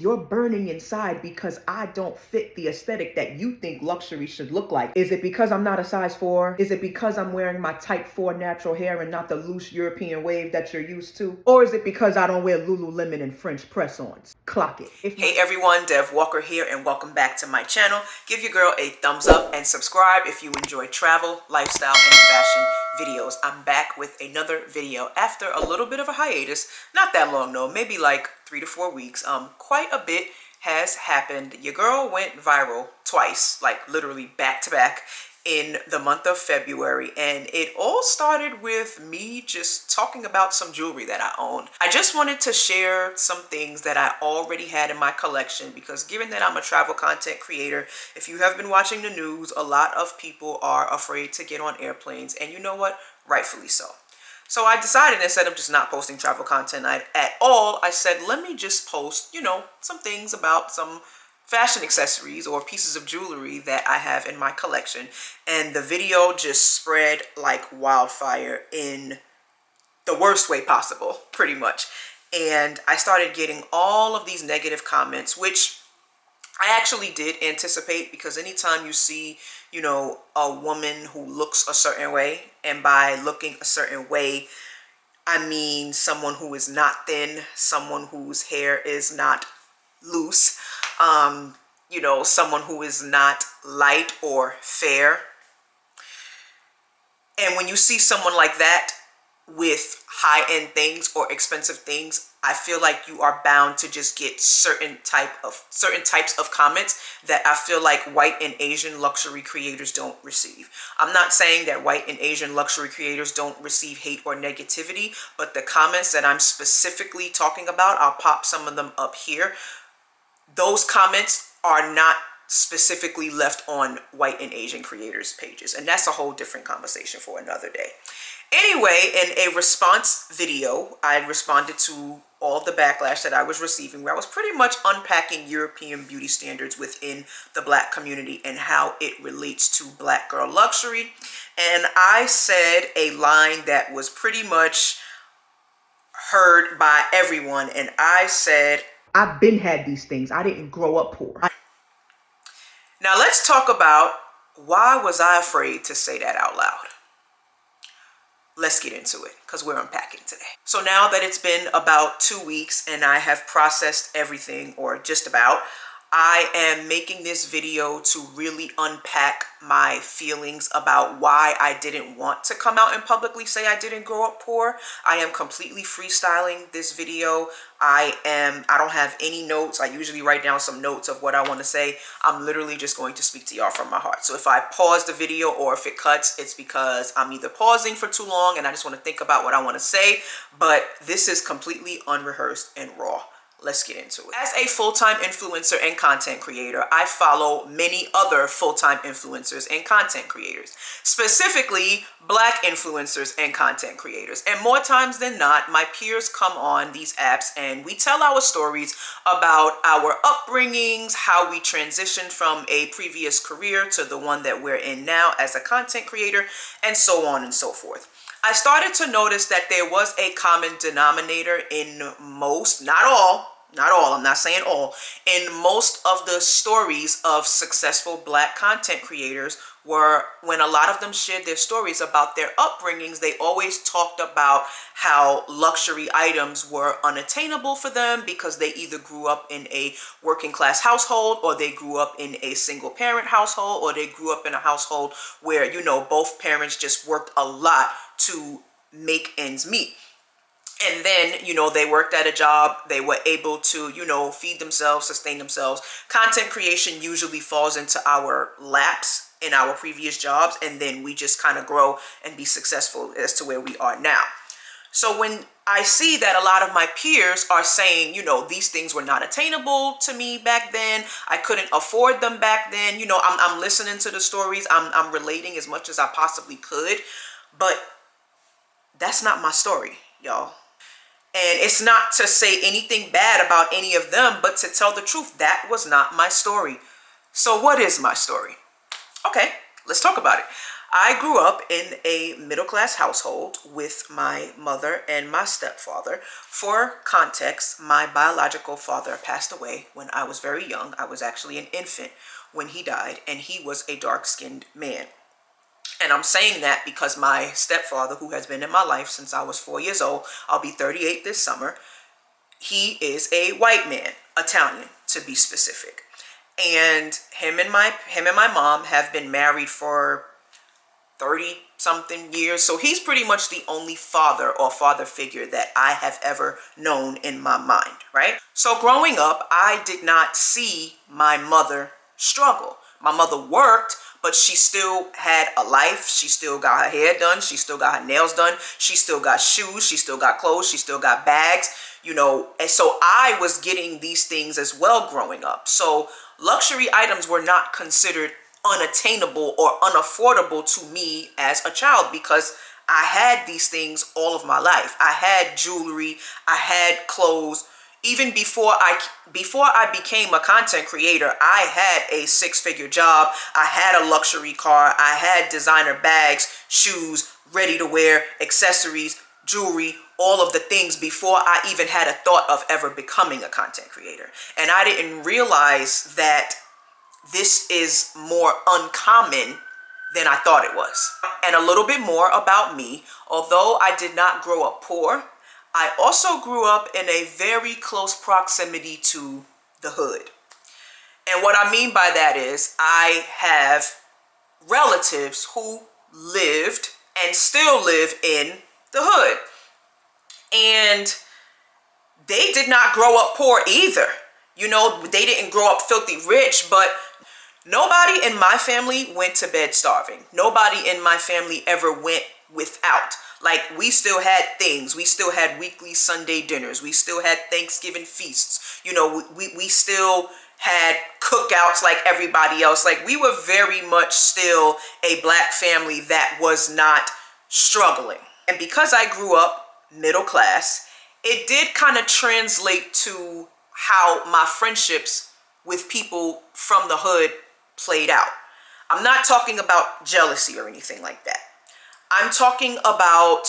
You're burning inside because I don't fit the aesthetic that you think luxury should look like. Is it because I'm not a size 4? Is it because I'm wearing my type 4 natural hair and not the loose European wave that you're used to? Or is it because I don't wear Lululemon and French press-ons? Clock it. Hey everyone, Dev Walker here, and welcome back to my channel. Give your girl a thumbs up and subscribe if you enjoy travel, lifestyle, and fashion videos. I'm back with another video after a little bit of a hiatus. Not that long though, maybe like 3 to 4 weeks. Quite a bit has happened. Your girl went viral twice, like literally back to back, in the month of February, and it all started with me just talking about some jewelry that I owned. I just wanted to share some things that I already had in my collection because given that I'm a travel content creator, if you have been watching the news, a lot of people are afraid to get on airplanes, and you know what? Rightfully so. So I decided, instead of just not posting travel content at all, I said, let me just post, some things about some fashion accessories or pieces of jewelry that I have in my collection. And the video just spread like wildfire in the worst way possible, pretty much. And I started getting all of these negative comments, which I actually did anticipate, because anytime you see, a woman who looks a certain way, and by looking a certain way, I mean someone who is not thin, someone whose hair is not loose, someone who is not light or fair. And when you see someone like that with high-end things or expensive things, I feel like you are bound to just get certain types of comments that I feel like white and Asian luxury creators don't receive. I'm not saying that white and Asian luxury creators don't receive hate or negativity, but the comments that I'm specifically talking about, I'll pop some of them up here. Those comments are not specifically left on white and Asian creators' pages, and that's a whole different conversation for another day. Anyway, in a response video, I responded to all the backlash that I was receiving, where I was pretty much unpacking European beauty standards within the Black community and how it relates to Black girl luxury. And I said a line that was pretty much heard by everyone, and I said, I've been had these things. I didn't grow up poor. Now let's talk about, why was I afraid to say that out loud? Let's get into it, because we're unpacking today. So now that it's been about 2 weeks and I have processed everything, or just about, I am making this video to really unpack my feelings about why I didn't want to come out and publicly say I didn't grow up poor. I am completely freestyling this video. I don't have any notes. I usually write down some notes of what I want to say. I'm literally just going to speak to y'all from my heart. So if I pause the video or if it cuts, it's because I'm either pausing for too long and I just want to think about what I want to say. But this is completely unrehearsed and raw. Let's get into it. As a full-time influencer and content creator, I follow many other full-time influencers and content creators, specifically Black influencers and content creators. And more times than not, my peers come on these apps and we tell our stories about our upbringings, how we transitioned from a previous career to the one that we're in now as a content creator, and so on and so forth. I started to notice that there was a common denominator in most, not all, I'm not saying all, in most of the stories of successful Black content creators were, when a lot of them shared their stories about their upbringings, they always talked about how luxury items were unattainable for them because they either grew up in a working class household, or they grew up in a single parent household, or they grew up in a household where, both parents just worked a lot to make ends meet. And then, they worked at a job, they were able to, feed themselves, sustain themselves. Content creation usually falls into our laps in our previous jobs, and then we just kind of grow and be successful as to where we are now. So when I see that a lot of my peers are saying, these things were not attainable to me back then, I couldn't afford them back then, I'm listening to the stories, I'm relating as much as I possibly could, but that's not my story, y'all. And it's not to say anything bad about any of them, but to tell the truth, that was not my story. So what is my story? Okay, let's talk about it. I grew up in a middle-class household with my mother and my stepfather. For context, my biological father passed away when I was very young. I was actually an infant when he died, and he was a dark-skinned man. And I'm saying that because my stepfather, who has been in my life since I was 4 years old, I'll be 38 this summer, he is a white man, Italian to be specific. And him and my mom have been married for 30 something years. So he's pretty much the only father or father figure that I have ever known in my mind, right? So growing up, I did not see my mother struggle. My mother worked, but she still had a life. She still got her hair done. She still got her nails done. She still got shoes. She still got clothes. She still got bags, you know. And so I was getting these things as well growing up. So luxury items were not considered unattainable or unaffordable to me as a child because I had these things all of my life. I had jewelry, I had clothes. Even before I became a content creator, I had a six-figure job. I had a luxury car. I had designer bags, shoes, ready to wear, accessories, jewelry, all of the things before I even had a thought of ever becoming a content creator. And I didn't realize that this is more uncommon than I thought it was. And a little bit more about me. Although I did not grow up poor, I also grew up in a very close proximity to the hood. And what I mean by that is I have relatives who lived and still live in the hood. And they did not grow up poor either. You know, they didn't grow up filthy rich, but nobody in my family went to bed starving. Nobody in my family ever went without. Like, we still had things. We still had weekly Sunday dinners. We still had Thanksgiving feasts. You know, we still had cookouts like everybody else. Like, we were very much still a black family that was not struggling. And because I grew up middle class, it did kind of translate to how my friendships with people from the hood played out. I'm not talking about jealousy or anything like that. I'm talking about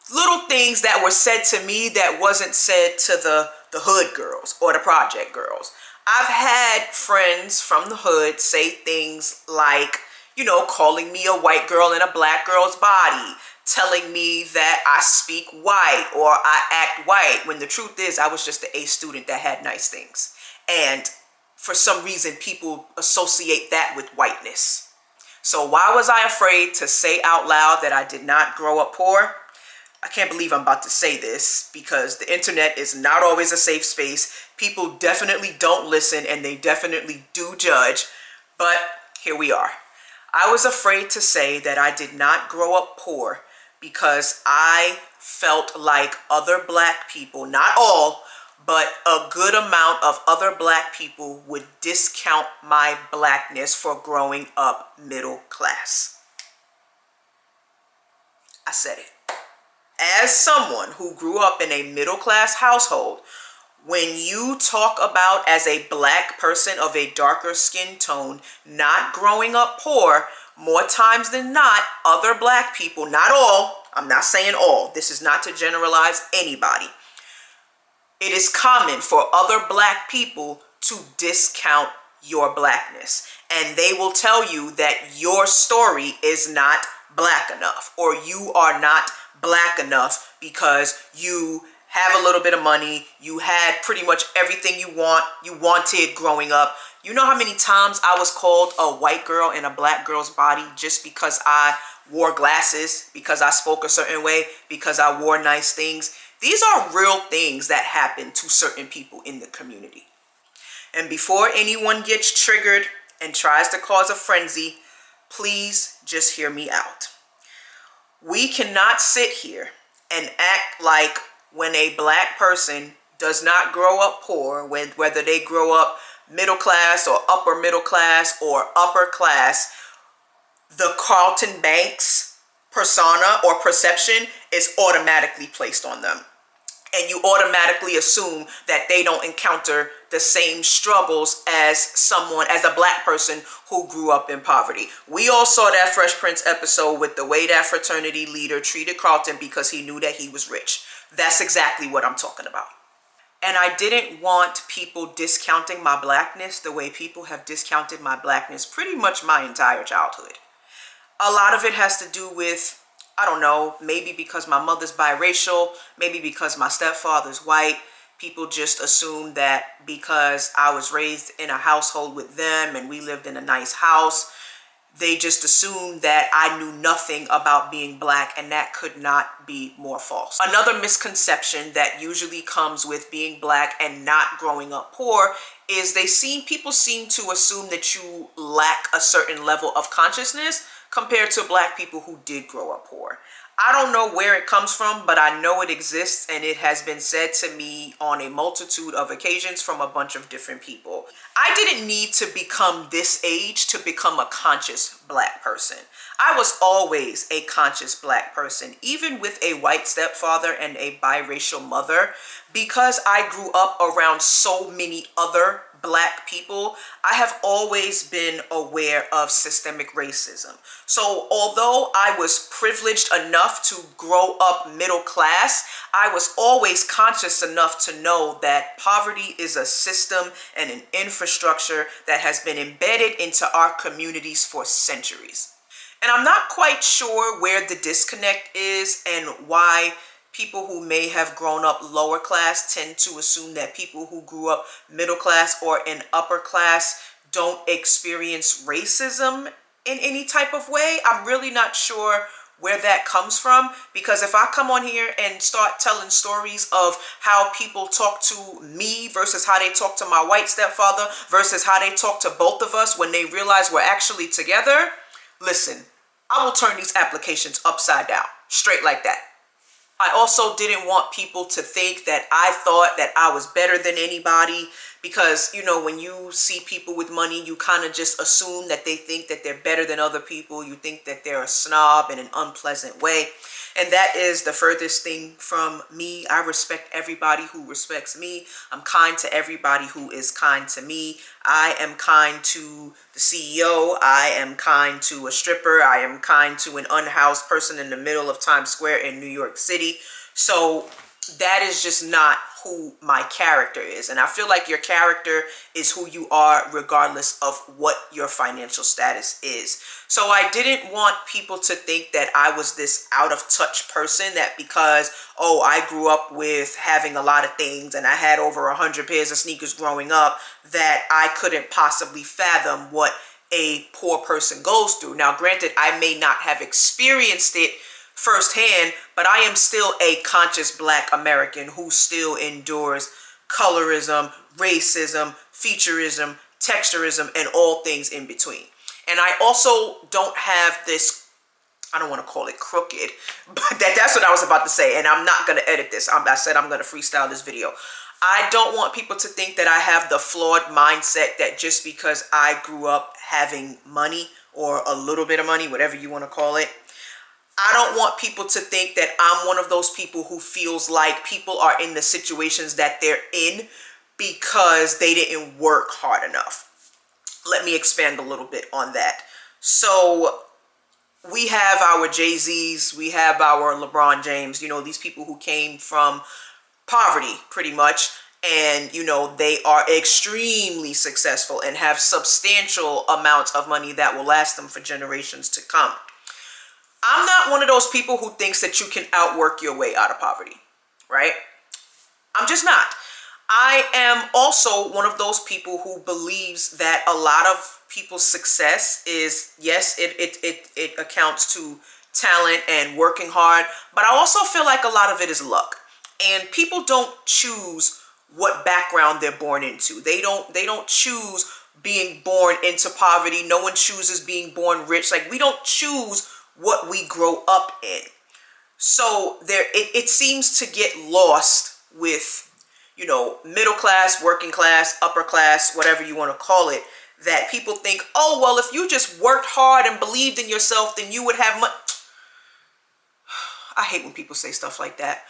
little things that were said to me that wasn't said to the hood girls or the project girls. I've had friends from the hood say things like, you know, calling me a white girl in a black girl's body, telling me that I speak white or I act white, when the truth is I was just an A student that had nice things. And for some reason, people associate that with whiteness. So why was I afraid to say out loud that I did not grow up poor? I can't believe I'm about to say this because the internet is not always a safe space. People definitely don't listen and they definitely do judge. But here we are. I was afraid to say that I did not grow up poor because I felt like other black people, not all, but a good amount of other black people would discount my blackness for growing up middle class. I said it. As someone who grew up in a middle class household, when you talk about as a black person of a darker skin tone, not growing up poor, more times than not, other black people, not all, I'm not saying all, this is not to generalize anybody. It is common for other black people to discount your blackness. And they will tell you that your story is not black enough, or you are not black enough because you have a little bit of money, you had pretty much everything you wanted growing up. You know how many times I was called a white girl in a black girl's body just because I wore glasses, because I spoke a certain way, because I wore nice things? These are real things that happen to certain people in the community. And before anyone gets triggered and tries to cause a frenzy, please just hear me out. We cannot sit here and act like when a black person does not grow up poor, whether they grow up middle class or upper middle class or upper class, the Carlton Banks persona or perception is automatically placed on them. and you automatically assume that they don't encounter the same struggles as a black person who grew up in poverty. We all saw that Fresh Prince episode with the way that fraternity leader treated Carlton because he knew that he was rich. That's exactly what I'm talking about. And I didn't want people discounting my blackness the way people have discounted my blackness pretty much my entire childhood. A lot of it has to do with, I don't know, maybe because my mother's biracial, maybe because my stepfather's white. People just assume that because I was raised in a household with them and we lived in a nice house, they just assumed that I knew nothing about being black, and that could not be more false. Another misconception that usually comes with being black and not growing up poor is people seem to assume that you lack a certain level of consciousness compared to black people who did grow up poor. I don't know where it comes from, but I know it exists, and it has been said to me on a multitude of occasions from a bunch of different people. I didn't need to become this age to become a conscious black person. I was always a conscious black person, even with a white stepfather and a biracial mother, because I grew up around so many other black people. I have always been aware of systemic racism. So although I was privileged enough to grow up middle class, I was always conscious enough to know that poverty is a system and an infrastructure that has been embedded into our communities for centuries. And I'm not quite sure where the disconnect is and why people who may have grown up lower class tend to assume that people who grew up middle class or in upper class don't experience racism in any type of way. I'm really not sure where that comes from, because if I come on here and start telling stories of how people talk to me versus how they talk to my white stepfather versus how they talk to both of us when they realize we're actually together, listen, I will turn these applications upside down, straight like that. I also didn't want people to think that I thought that I was better than anybody, because, you know, when you see people with money, you kind of just assume that they think that they're better than other people. You think that they're a snob in an unpleasant way. And that is the furthest thing from me. I respect everybody who respects me. I'm kind to everybody who is kind to me. I am kind to the CEO. I am kind to a stripper. I am kind to an unhoused person in the middle of Times Square in New York City. So that is just not who my character is. And I feel like your character is who you are regardless of what your financial status is. So I didn't want people to think that I was this out of touch person, that because, oh, I grew up with having a lot of things and I had over 100 pairs of sneakers growing up, that I couldn't possibly fathom what a poor person goes through. Now, granted, I may not have experienced it firsthand, but I am still a conscious black American who still endures colorism, racism, featureism, texturism, and all things in between. And I also don't have this, I don't want to call it crooked, but that's what I was about to say, and I'm not going to edit this. I said I'm going to freestyle this video. I don't want people to think that I have the flawed mindset that just because I grew up having money or a little bit of money, whatever you want to call it, I don't want people to think that I'm one of those people who feels like people are in the situations that they're in because they didn't work hard enough. Let me expand a little bit on that. So we have our Jay-Z's, we have our LeBron James, you know, these people who came from poverty pretty much, and, you know, they are extremely successful and have substantial amounts of money that will last them for generations to come. I'm not one of those people who thinks that you can outwork your way out of poverty, right? I'm just not. I am also one of those people who believes that a lot of people's success is, yes, it accounts to talent and working hard, but I also feel like a lot of it is luck. And people don't choose what background they're born into. They don't choose being born into poverty. No one chooses being born rich. Like, we don't choose what we grow up in. So it seems to get lost with, you know, middle class, working class, upper class, whatever you want to call it, that people think, oh, well, if you just worked hard and believed in yourself, then you would have money. I hate when people say stuff like that.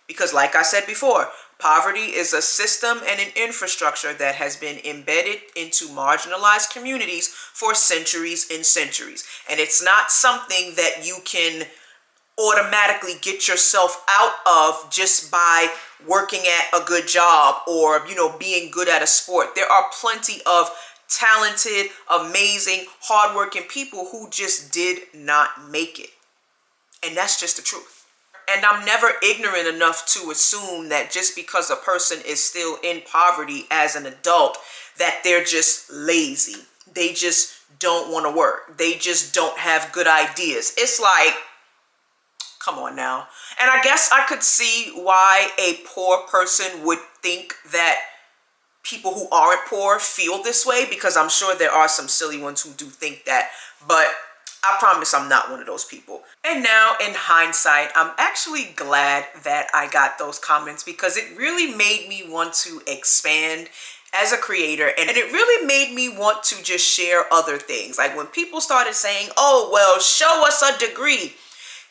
Because like I said before, poverty is a system and an infrastructure that has been embedded into marginalized communities for centuries and centuries. And it's not something that you can automatically get yourself out of just by working at a good job or, being good at a sport. There are plenty of talented, amazing, hardworking people who just did not make it. And that's just the truth. And I'm never ignorant enough to assume that just because a person is still in poverty as an adult, that they're just lazy. They just don't want to work. They just don't have good ideas. It's like, come on now. And I guess I could see why a poor person would think that people who aren't poor feel this way, because I'm sure there are some silly ones who do think that, but I promise I'm not one of those people. And now in hindsight, I'm actually glad that I got those comments, because it really made me want to expand as a creator, and it really made me want to just share other things. Like when people started saying, oh, well, show us a degree.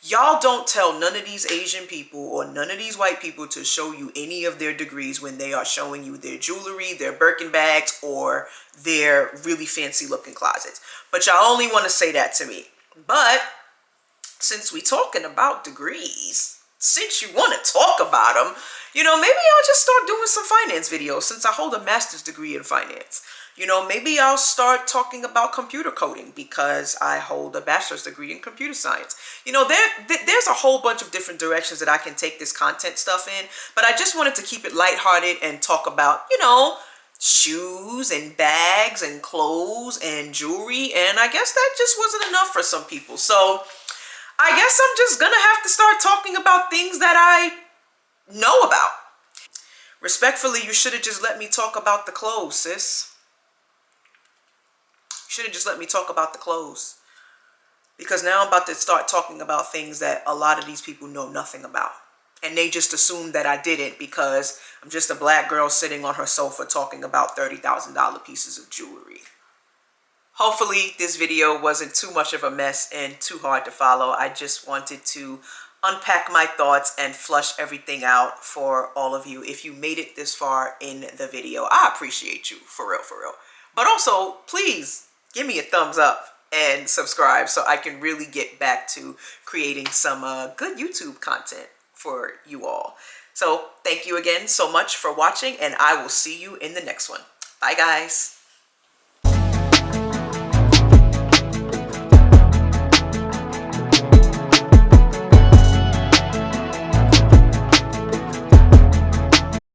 Y'all don't tell none of these Asian people or none of these white people to show you any of their degrees when they are showing you their jewelry, their Birkin bags, or their really fancy looking closets. But y'all only want to say that to me. But since we talking about degrees, since you want to talk about them, maybe I'll just start doing some finance videos since I hold a master's degree in finance. Maybe I'll start talking about computer coding because I hold a bachelor's degree in computer science. There's a whole bunch of different directions that I can take this content stuff in, but I just wanted to keep it lighthearted and talk about, shoes and bags and clothes and jewelry. And I guess that just wasn't enough for some people. So I guess I'm just gonna have to start talking about things that I know about. Respectfully, you should have just let me talk about the clothes, sis. Should have just let me talk about the clothes, because now I'm about to start talking about things that a lot of these people know nothing about, and they just assume that I didn't because I'm just a black girl sitting on her sofa talking about $30,000 pieces of jewelry. Hopefully this video wasn't too much of a mess and too hard to follow. I just wanted to unpack my thoughts and flush everything out for all of you. If you made it this far in the video, I appreciate you, for real, for real. But also, please give me a thumbs up and subscribe so I can really get back to creating some good YouTube content for you all. So thank you again so much for watching, and I will see you in the next one. Bye, guys.